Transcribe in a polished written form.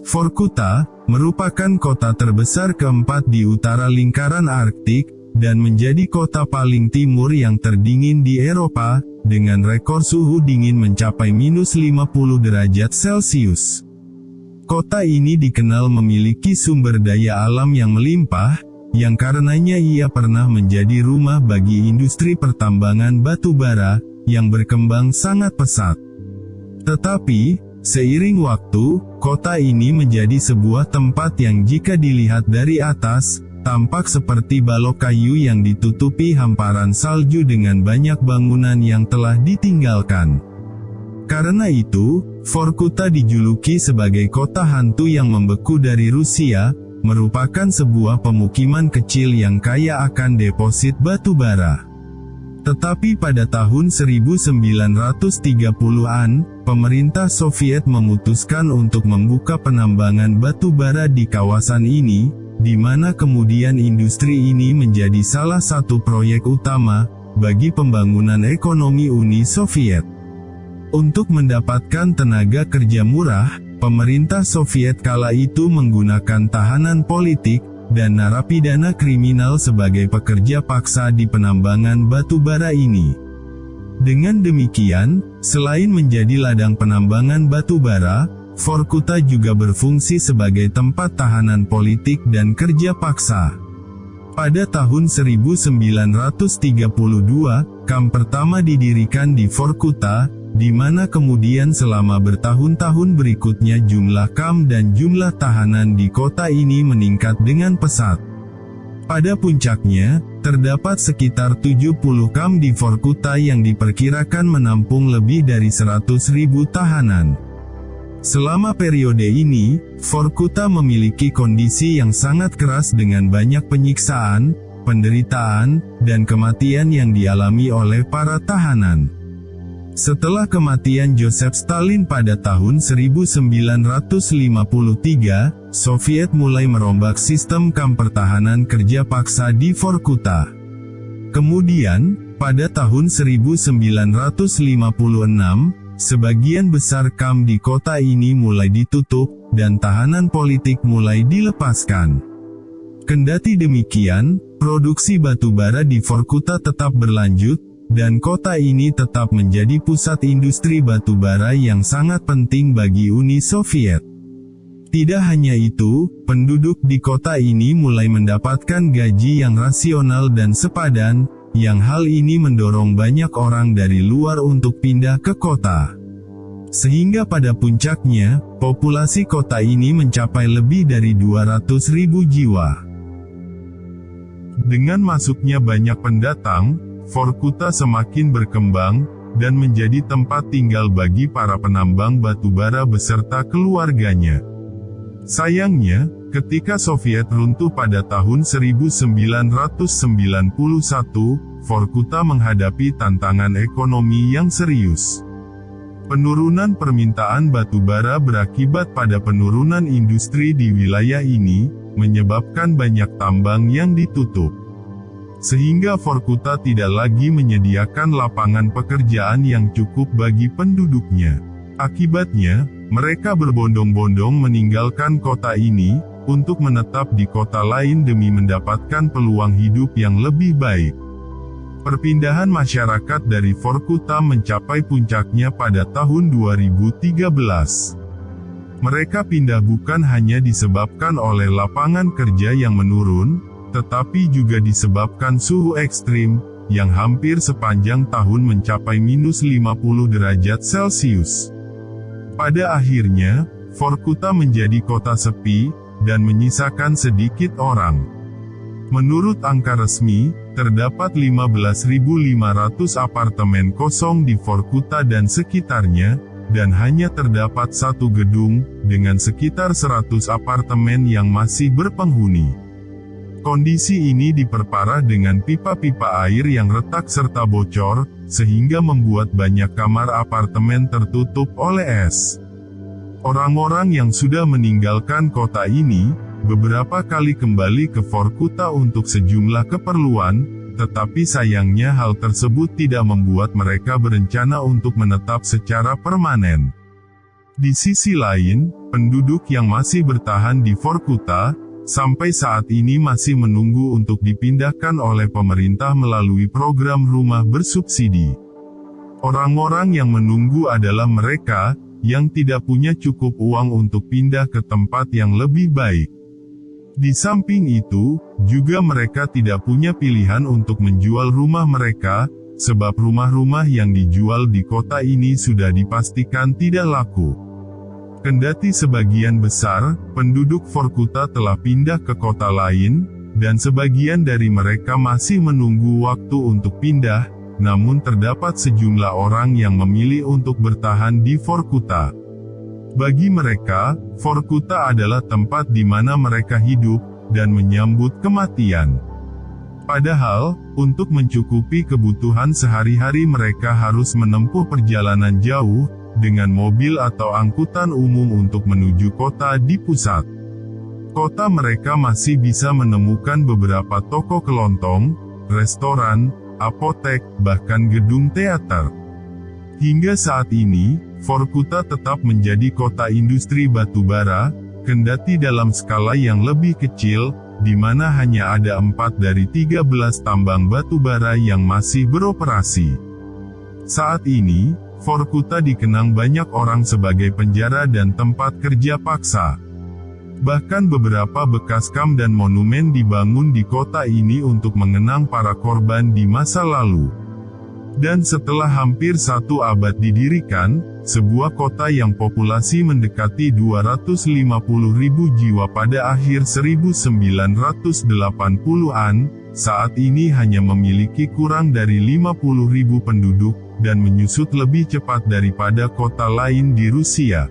Vorkuta merupakan kota terbesar keempat di utara lingkaran Arktik, dan menjadi kota paling timur yang terdingin di Eropa, dengan rekor suhu dingin mencapai minus 50 derajat Celcius. Kota ini dikenal memiliki sumber daya alam yang melimpah, yang karenanya ia pernah menjadi rumah bagi industri pertambangan batu bara, yang berkembang sangat pesat. Tetapi, seiring waktu, kota ini menjadi sebuah tempat yang jika dilihat dari atas, tampak seperti balok kayu yang ditutupi hamparan salju dengan banyak bangunan yang telah ditinggalkan. Karena itu, Vorkuta dijuluki sebagai kota hantu yang membeku dari Rusia, merupakan sebuah pemukiman kecil yang kaya akan deposit batu bara. Tetapi pada tahun 1930-an, pemerintah Soviet memutuskan untuk membuka penambangan batu bara di kawasan ini, di mana kemudian industri ini menjadi salah satu proyek utama bagi pembangunan ekonomi Uni Soviet. Untuk mendapatkan tenaga kerja murah, pemerintah Soviet kala itu menggunakan tahanan politik dan narapidana kriminal sebagai pekerja paksa di penambangan batu bara ini. Dengan demikian, selain menjadi ladang penambangan batu bara, Vorkuta juga berfungsi sebagai tempat tahanan politik dan kerja paksa. Pada tahun 1932, kamp pertama didirikan di Vorkuta, di mana kemudian selama bertahun-tahun berikutnya jumlah kamp dan jumlah tahanan di kota ini meningkat dengan pesat. Pada puncaknya, terdapat sekitar 70 kamp di Vorkuta yang diperkirakan menampung lebih dari 100.000 tahanan. Selama periode ini, Vorkuta memiliki kondisi yang sangat keras dengan banyak penyiksaan, penderitaan, dan kematian yang dialami oleh para tahanan. Setelah kematian Joseph Stalin pada tahun 1953, Soviet mulai merombak sistem kamp pertahanan kerja paksa di Vorkuta. Kemudian, pada tahun 1956, sebagian besar kamp di kota ini mulai ditutup, dan tahanan politik mulai dilepaskan. Kendati demikian, produksi batu bara di Vorkuta tetap berlanjut, dan kota ini tetap menjadi pusat industri batu bara yang sangat penting bagi Uni Soviet. Tidak hanya itu, penduduk di kota ini mulai mendapatkan gaji yang rasional dan sepadan, yang hal ini mendorong banyak orang dari luar untuk pindah ke kota. Sehingga pada puncaknya, populasi kota ini mencapai lebih dari 200.000 jiwa. Dengan masuknya banyak pendatang, Vorkuta semakin berkembang, dan menjadi tempat tinggal bagi para penambang batu bara beserta keluarganya. Sayangnya, ketika Soviet runtuh pada tahun 1991, Vorkuta menghadapi tantangan ekonomi yang serius. Penurunan permintaan batu bara berakibat pada penurunan industri di wilayah ini, menyebabkan banyak tambang yang ditutup. Sehingga Vorkuta tidak lagi menyediakan lapangan pekerjaan yang cukup bagi penduduknya. Akibatnya, mereka berbondong-bondong meninggalkan kota ini, untuk menetap di kota lain demi mendapatkan peluang hidup yang lebih baik. Perpindahan masyarakat dari Vorkuta mencapai puncaknya pada tahun 2013. Mereka pindah bukan hanya disebabkan oleh lapangan kerja yang menurun, tetapi juga disebabkan suhu ekstrim, yang hampir sepanjang tahun mencapai minus 50 derajat Celcius. Pada akhirnya, Vorkuta menjadi kota sepi, dan menyisakan sedikit orang. Menurut angka resmi, terdapat 15.500 apartemen kosong di Vorkuta dan sekitarnya, dan hanya terdapat satu gedung, dengan sekitar 100 apartemen yang masih berpenghuni. Kondisi ini diperparah dengan pipa-pipa air yang retak serta bocor, sehingga membuat banyak kamar apartemen tertutup oleh es. Orang-orang yang sudah meninggalkan kota ini, beberapa kali kembali ke Vorkuta untuk sejumlah keperluan, tetapi sayangnya hal tersebut tidak membuat mereka berencana untuk menetap secara permanen. Di sisi lain, penduduk yang masih bertahan di Vorkuta, sampai saat ini masih menunggu untuk dipindahkan oleh pemerintah melalui program rumah bersubsidi. Orang-orang yang menunggu adalah mereka, yang tidak punya cukup uang untuk pindah ke tempat yang lebih baik. Di samping itu, juga mereka tidak punya pilihan untuk menjual rumah mereka, sebab rumah-rumah yang dijual di kota ini sudah dipastikan tidak laku. Kendati sebagian besar penduduk Vorkuta telah pindah ke kota lain, dan sebagian dari mereka masih menunggu waktu untuk pindah, namun terdapat sejumlah orang yang memilih untuk bertahan di Vorkuta. Bagi mereka, Vorkuta adalah tempat di mana mereka hidup dan menyambut kematian. Padahal, untuk mencukupi kebutuhan sehari-hari mereka harus menempuh perjalanan jauh, dengan mobil atau angkutan umum untuk menuju kota di pusat. Kota mereka masih bisa menemukan beberapa toko kelontong, restoran, apotek, bahkan gedung teater. Hingga saat ini, Vorkuta tetap menjadi kota industri batubara, kendati dalam skala yang lebih kecil, di mana hanya ada 4 dari 13 tambang batubara yang masih beroperasi. Saat ini, Vorkuta dikenang banyak orang sebagai penjara dan tempat kerja paksa. Bahkan beberapa bekas kam dan monumen dibangun di kota ini untuk mengenang para korban di masa lalu. Dan setelah hampir 1 abad didirikan, sebuah kota yang populasi mendekati 250.000 jiwa pada akhir 1980-an, saat ini hanya memiliki kurang dari 50.000 penduduk, dan menyusut lebih cepat daripada kota lain di Rusia.